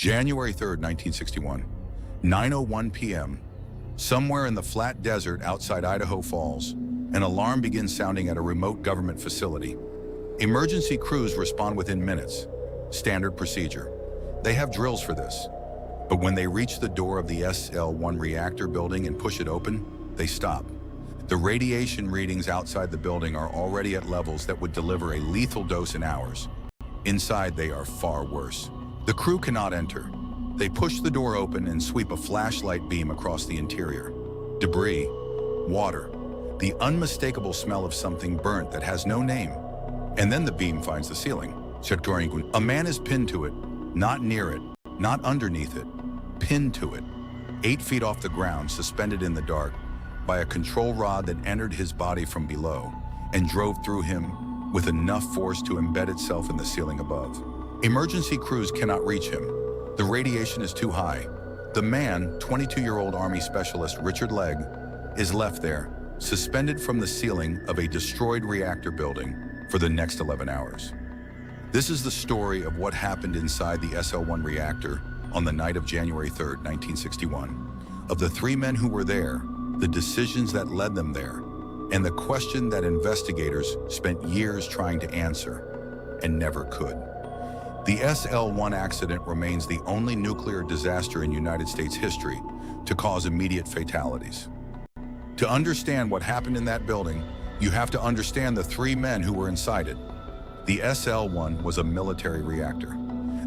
January 3rd, 1961, 9:01 p.m. Somewhere in the flat desert outside Idaho Falls, an alarm begins sounding at a remote government facility. Emergency crews respond within minutes. Standard procedure. They have drills for this. But when they reach the door of the SL-1 reactor building and push it open, they stop. The radiation readings outside the building are already at levels that would deliver a lethal dose in hours. Inside, they are far worse. The crew cannot enter. They push the door open and sweep a flashlight beam across the interior. Debris, water, the unmistakable smell of something burnt that has no name. And then the beam finds the ceiling. A man is pinned to it, not near it, not underneath it, pinned to it, 8 feet off the ground, suspended in the dark, by a control rod that entered his body from below and drove through him with enough force to embed itself in the ceiling above. Emergency crews cannot reach him. The radiation is too high. The man, 22-year-old Army Specialist Richard Legg, is left there, suspended from the ceiling of a destroyed reactor building for the next 11 hours. This is the story of what happened inside the SL-1 reactor on the night of January 3rd, 1961. Of the 3 men who were there, the decisions that led them there, and the question that investigators spent years trying to answer and never could. The SL-1 accident remains the only nuclear disaster in United States history to cause immediate fatalities. To understand what happened in that building, you have to understand the 3 men who were inside it. The SL-1 was a military reactor.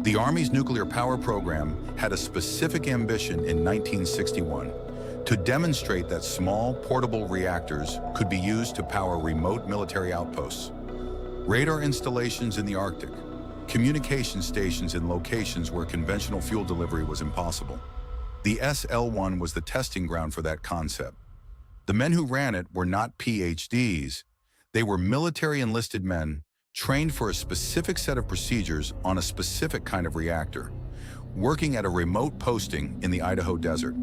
The Army's nuclear power program had a specific ambition in 1961 to demonstrate that small, portable reactors could be used to power remote military outposts, radar installations in the Arctic, communication stations in locations where conventional fuel delivery was impossible. The SL-1 was the testing ground for that concept. The men who ran it were not PhDs. They were military enlisted men trained for a specific set of procedures on a specific kind of reactor, working at a remote posting in the Idaho desert.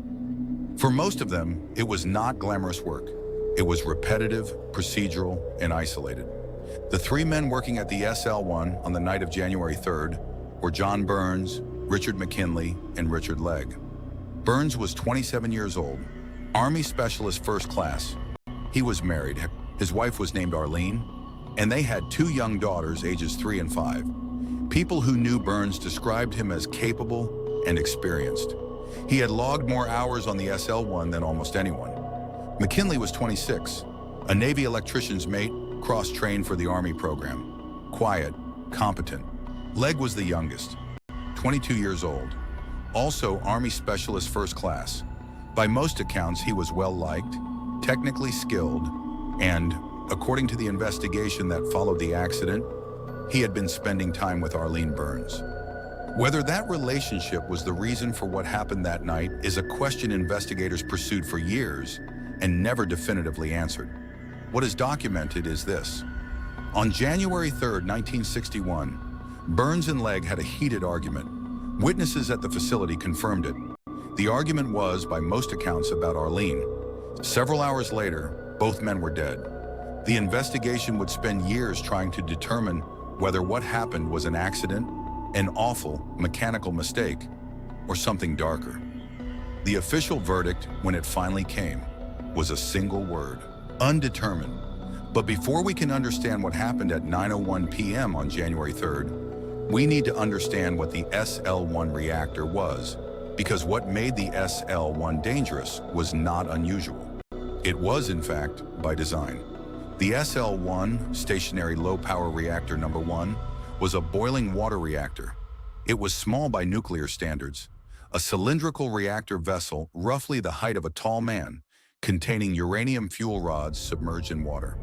For most of them, it was not glamorous work. It was repetitive, procedural, and isolated. The 3 men working at the SL-1 on the night of January 3rd were John Byrnes, Richard McKinley, and Richard Legg. Byrnes was 27 years old, Army Specialist First Class. He was married. His wife was named Arlene, and they had 2 young daughters, ages 3 and 5. People who knew Byrnes described him as capable and experienced. He had logged more hours on the SL-1 than almost anyone. McKinley was 26, a Navy electrician's mate, cross-trained for the Army program. Quiet, competent. Legg was the youngest, 22 years old, also Army Specialist First Class. By most accounts, he was well-liked, technically skilled, and, according to the investigation that followed the accident, he had been spending time with Arlene Byrnes. Whether that relationship was the reason for what happened that night is a question investigators pursued for years and never definitively answered. What is documented is this. On January 3rd, 1961, Byrnes and Legg had a heated argument. Witnesses at the facility confirmed it. The argument was, by most accounts, about Arlene. Several hours later, both men were dead. The investigation would spend years trying to determine whether what happened was an accident, an awful mechanical mistake, or something darker. The official verdict, when it finally came, was a single word: undetermined. But before we can understand what happened at 9:01 p.m. on January 3rd, we need to understand what the SL-1 reactor was, because what made the SL-1 dangerous was not unusual. It was, in fact, by design. The SL-1, Stationary Low Power Reactor number 1, was a boiling water reactor. It was small by nuclear standards, a cylindrical reactor vessel roughly the height of a tall man, containing uranium fuel rods submerged in water.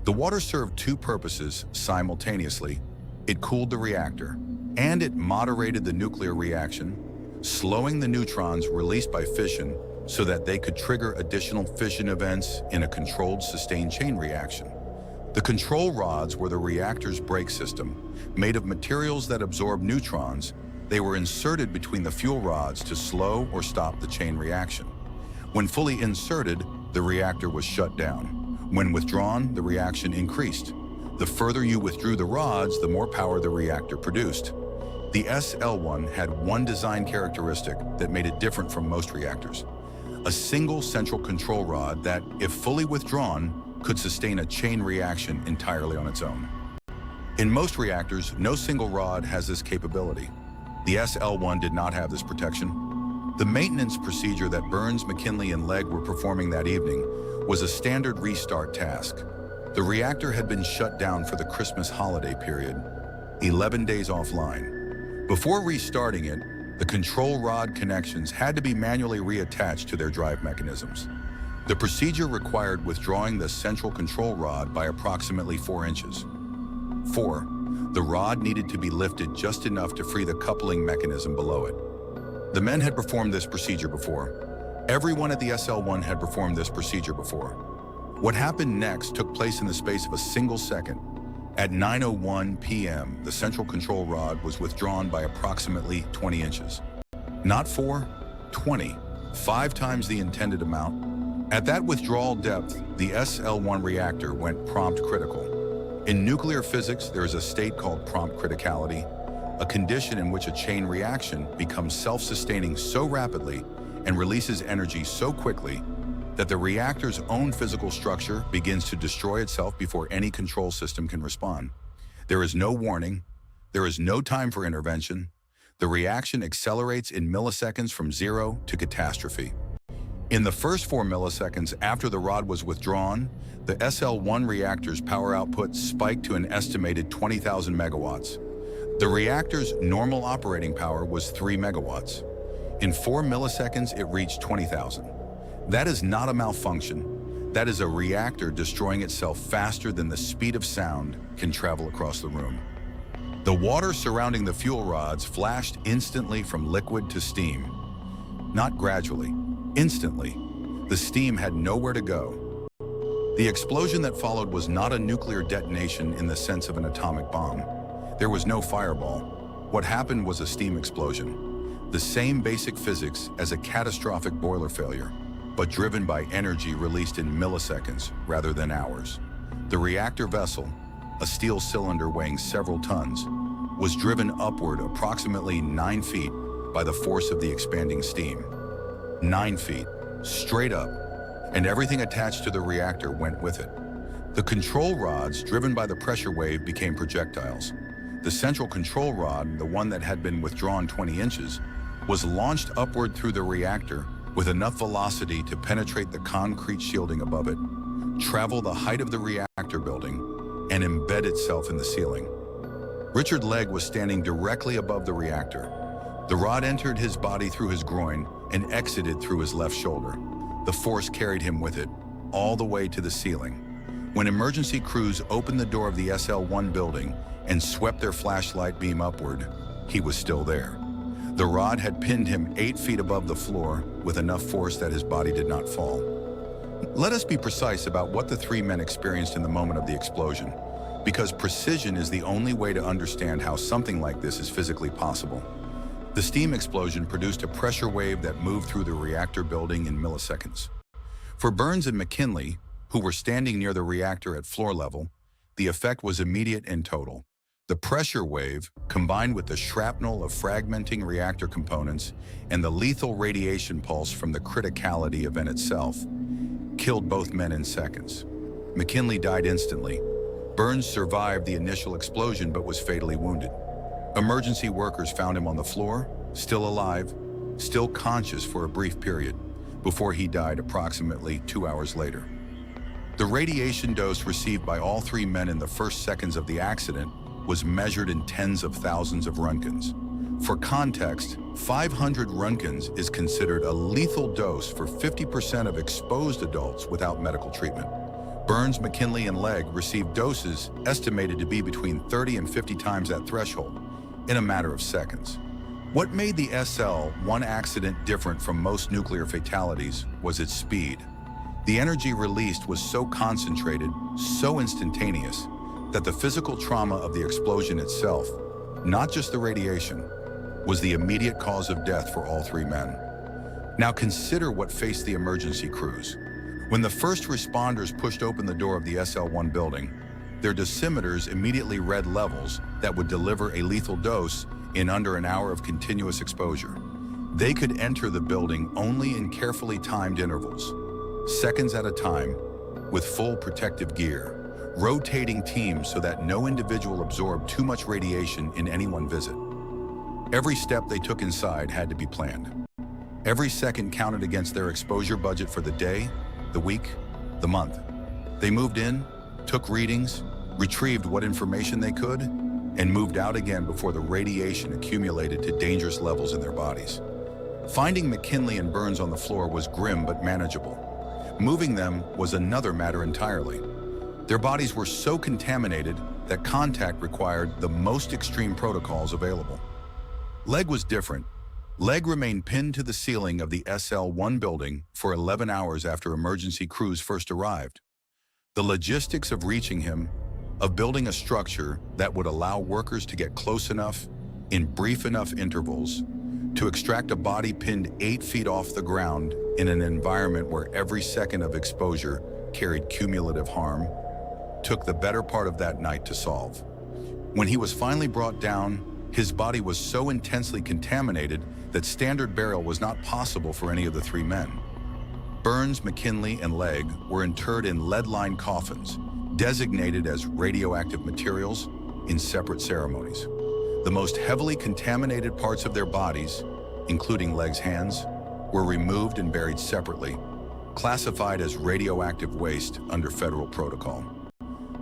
The water served 2 purposes simultaneously. It cooled the reactor, and it moderated the nuclear reaction, slowing the neutrons released by fission so that they could trigger additional fission events in a controlled sustained chain reaction. The control rods were the reactor's brake system. Made of materials that absorb neutrons, they were inserted between the fuel rods to slow or stop the chain reaction. When fully inserted, the reactor was shut down. When withdrawn, the reaction increased. The further you withdrew the rods, the more power the reactor produced. The SL-1 had one design characteristic that made it different from most reactors: a single central control rod that, if fully withdrawn, could sustain a chain reaction entirely on its own. In most reactors, no single rod has this capability. The SL-1 did not have this protection. The maintenance procedure that Byrnes, McKinley, and Legg were performing that evening was a standard restart task. The reactor had been shut down for the Christmas holiday period, 11 days offline. Before restarting it, the control rod connections had to be manually reattached to their drive mechanisms. The procedure required withdrawing the central control rod by approximately 4 inches. 4. The rod needed to be lifted just enough to free the coupling mechanism below it. The men had performed this procedure before. Everyone at the SL-1 had performed this procedure before. What happened next took place in the space of a single second. At 9:01 p.m., the central control rod was withdrawn by approximately 20 inches. Not 4, 20, 5 times the intended amount. At that withdrawal depth, the SL-1 reactor went prompt critical. In nuclear physics, there is a state called prompt criticality, a condition in which a chain reaction becomes self-sustaining so rapidly and releases energy so quickly that the reactor's own physical structure begins to destroy itself before any control system can respond. There is no warning. There is no time for intervention. The reaction accelerates in milliseconds from 0 to catastrophe. In the first 4 milliseconds after the rod was withdrawn, the SL-1 reactor's power output spiked to an estimated 20,000 megawatts. The reactor's normal operating power was 3 megawatts. In 4 milliseconds, it reached 20,000. That is not a malfunction. That is a reactor destroying itself faster than the speed of sound can travel across the room. The water surrounding the fuel rods flashed instantly from liquid to steam. Not gradually, instantly. The steam had nowhere to go. The explosion that followed was not a nuclear detonation in the sense of an atomic bomb. There was no fireball. What happened was a steam explosion. The same basic physics as a catastrophic boiler failure, but driven by energy released in milliseconds rather than hours. The reactor vessel, a steel cylinder weighing several tons, was driven upward approximately 9 feet by the force of the expanding steam. 9 feet, straight up, and everything attached to the reactor went with it. The control rods, driven by the pressure wave, became projectiles. The central control rod, the one that had been withdrawn 20 inches, was launched upward through the reactor with enough velocity to penetrate the concrete shielding above it, travel the height of the reactor building, and embed itself in the ceiling. Richard Legg was standing directly above the reactor. The rod entered his body through his groin and exited through his left shoulder. The force carried him with it, all the way to the ceiling. When emergency crews opened the door of the SL-1 building and swept their flashlight beam upward, he was still there. The rod had pinned him 8 feet above the floor with enough force that his body did not fall. Let us be precise about what the 3 men experienced in the moment of the explosion, because precision is the only way to understand how something like this is physically possible. The steam explosion produced a pressure wave that moved through the reactor building in milliseconds. For Byrnes and McKinley, who were standing near the reactor at floor level, the effect was immediate and total. The pressure wave, combined with the shrapnel of fragmenting reactor components and the lethal radiation pulse from the criticality event itself, killed both men in seconds. McKinley died instantly. Byrnes survived the initial explosion but was fatally wounded. Emergency workers found him on the floor, still alive, still conscious for a brief period, before he died approximately 2 hours later. The radiation dose received by all 3 men in the first seconds of the accident was measured in tens of thousands of Roentgens. For context, 500 Roentgens is considered a lethal dose for 50% of exposed adults without medical treatment. Byrnes, McKinley, and Legg received doses estimated to be between 30 and 50 times that threshold in a matter of seconds. What made the SL-1 accident different from most nuclear fatalities was its speed. The energy released was so concentrated, so instantaneous, that the physical trauma of the explosion itself, not just the radiation, was the immediate cause of death for all 3 men. Now consider what faced the emergency crews. When the first responders pushed open the door of the SL-1 building, their dosimeters immediately read levels that would deliver a lethal dose in under an hour of continuous exposure. They could enter the building only in carefully timed intervals, seconds at a time, with full protective gear, rotating teams so that no individual absorbed too much radiation in any one visit. Every step they took inside had to be planned. Every second counted against their exposure budget for the day, the week, the month. They moved in, took readings, retrieved what information they could, and moved out again before the radiation accumulated to dangerous levels in their bodies. Finding McKinley and Byrnes on the floor was grim but manageable. Moving them was another matter entirely. Their bodies were so contaminated that contact required the most extreme protocols available. Legg was different. Legg remained pinned to the ceiling of the SL-1 building for 11 hours after emergency crews first arrived. The logistics of reaching him, of building a structure that would allow workers to get close enough, in brief enough intervals, to extract a body pinned 8 feet off the ground in an environment where every second of exposure carried cumulative harm, took the better part of that night to solve. When he was finally brought down, his body was so intensely contaminated that standard burial was not possible for any of the 3 men. Byrnes, McKinley, and Legg were interred in lead-lined coffins, designated as radioactive materials, in separate ceremonies. The most heavily contaminated parts of their bodies, including Legg's hands, were removed and buried separately, classified as radioactive waste under federal protocol.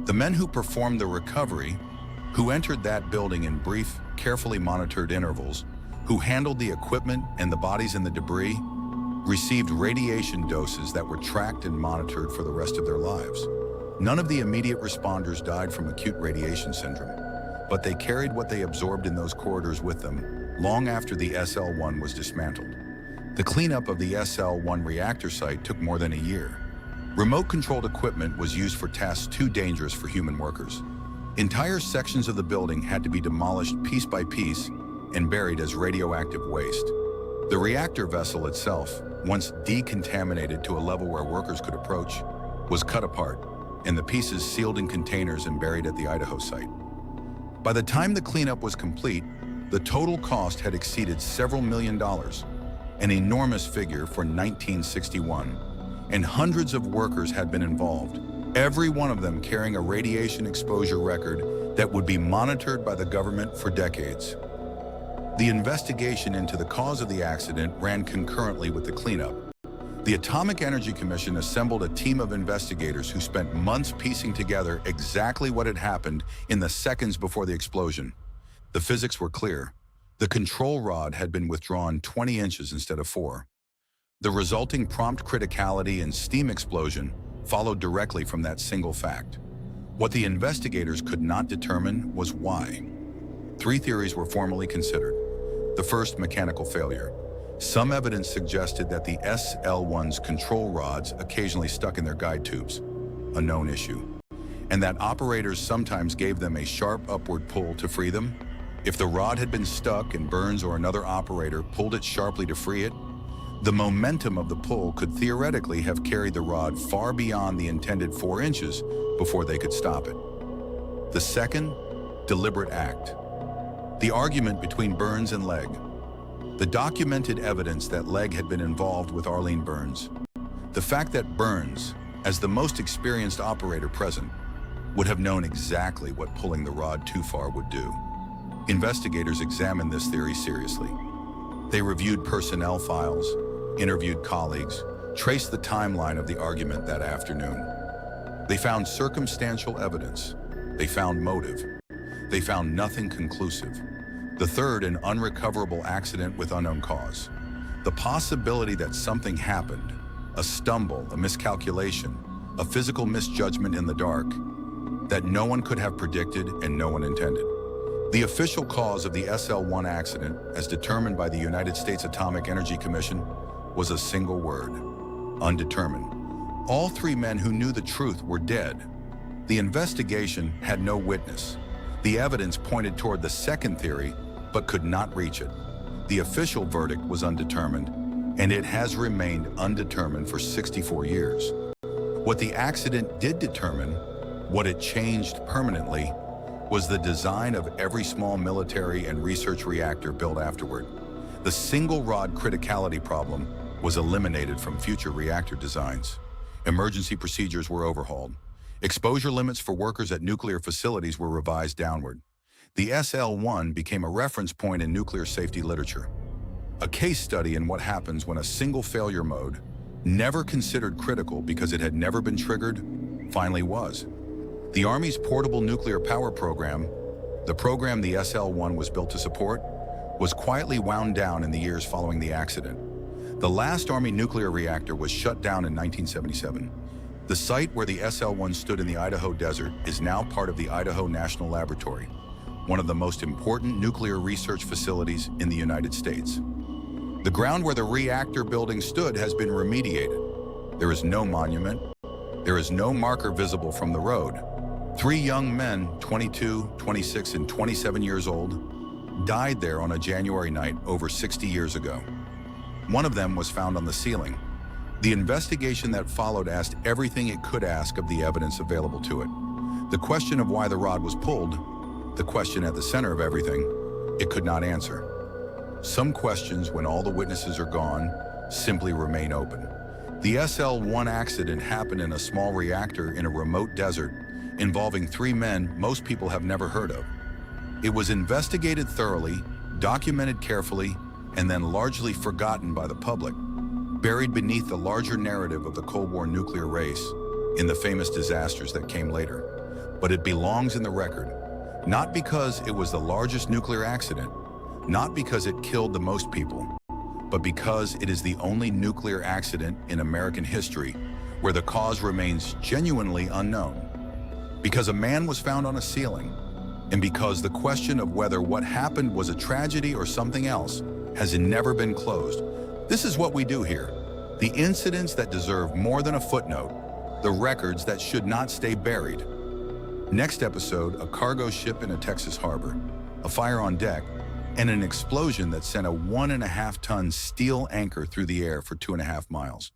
The men who performed the recovery, who entered that building in brief, carefully monitored intervals, who handled the equipment and the bodies in the debris, received radiation doses that were tracked and monitored for the rest of their lives. None of the immediate responders died from acute radiation syndrome, but they carried what they absorbed in those corridors with them long after the SL-1 was dismantled. The cleanup of the SL-1 reactor site took more than a year. Remote-controlled equipment was used for tasks too dangerous for human workers. Entire sections of the building had to be demolished piece by piece and buried as radioactive waste. The reactor vessel itself, once decontaminated to a level where workers could approach, was cut apart, and the pieces sealed in containers and buried at the Idaho site. By the time the cleanup was complete, the total cost had exceeded several $millions, an enormous figure for 1961, and hundreds of workers had been involved, every one of them carrying a radiation exposure record that would be monitored by the government for decades. The investigation into the cause of the accident ran concurrently with the cleanup. The Atomic Energy Commission assembled a team of investigators who spent months piecing together exactly what had happened in the seconds before the explosion. The physics were clear. The control rod had been withdrawn 20 inches instead of 4. The resulting prompt criticality and steam explosion followed directly from that single fact. What the investigators could not determine was why. 3 theories were formally considered. The first, mechanical failure. Some evidence suggested that the SL-1's control rods occasionally stuck in their guide tubes, a known issue, and that operators sometimes gave them a sharp upward pull to free them. If the rod had been stuck and Byrnes or another operator pulled it sharply to free it, the momentum of the pull could theoretically have carried the rod far beyond the intended 4 inches before they could stop it. The second, deliberate act. The argument between Byrnes and Legg. The documented evidence that Legg had been involved with Arlene Byrnes. The fact that Byrnes, as the most experienced operator present, would have known exactly what pulling the rod too far would do. Investigators examined this theory seriously. They reviewed personnel files, interviewed colleagues, traced the timeline of the argument that afternoon. They found circumstantial evidence. They found motive. They found nothing conclusive. The third, an unrecoverable accident with unknown cause. The possibility that something happened, a stumble, a miscalculation, a physical misjudgment in the dark, that no one could have predicted and no one intended. The official cause of the SL-1 accident, as determined by the United States Atomic Energy Commission, was a single word: undetermined. All 3 men who knew the truth were dead. The investigation had no witness. The evidence pointed toward the second theory, but could not reach it. The official verdict was undetermined, and it has remained undetermined for 64 years. What the accident did determine, what it changed permanently, was the design of every small military and research reactor built afterward. The single-rod criticality problem was eliminated from future reactor designs. Emergency procedures were overhauled. Exposure limits for workers at nuclear facilities were revised downward. The SL-1 became a reference point in nuclear safety literature. A case study in what happens when a single failure mode, never considered critical because it had never been triggered, finally was. The Army's portable nuclear power program, the program the SL-1 was built to support, was quietly wound down in the years following the accident. The last Army nuclear reactor was shut down in 1977. The site where the SL-1 stood in the Idaho desert is now part of the Idaho National Laboratory, one of the most important nuclear research facilities in the United States. The ground where the reactor building stood has been remediated. There is no monument. There is no marker visible from the road. 3 young men, 22, 26, and 27 years old, died there on a January night over 60 years ago. One of them was found on the ceiling. The investigation that followed asked everything it could ask of the evidence available to it. The question of why the rod was pulled, the question at the center of everything, it could not answer. Some questions, when all the witnesses are gone, simply remain open. The SL-1 accident happened in a small reactor in a remote desert involving 3 men most people have never heard of. It was investigated thoroughly, documented carefully, and then largely forgotten by the public, buried beneath the larger narrative of the Cold War nuclear race in the famous disasters that came later. But it belongs in the record, not because it was the largest nuclear accident, not because it killed the most people, but because it is the only nuclear accident in American history where the cause remains genuinely unknown. Because a man was found on a ceiling, and because the question of whether what happened was a tragedy or something else has never been closed. This is what we do here. The incidents that deserve more than a footnote, the records that should not stay buried. Next episode, a cargo ship in a Texas harbor, a fire on deck, and an explosion that sent a 1.5-ton steel anchor through the air for 2.5 miles.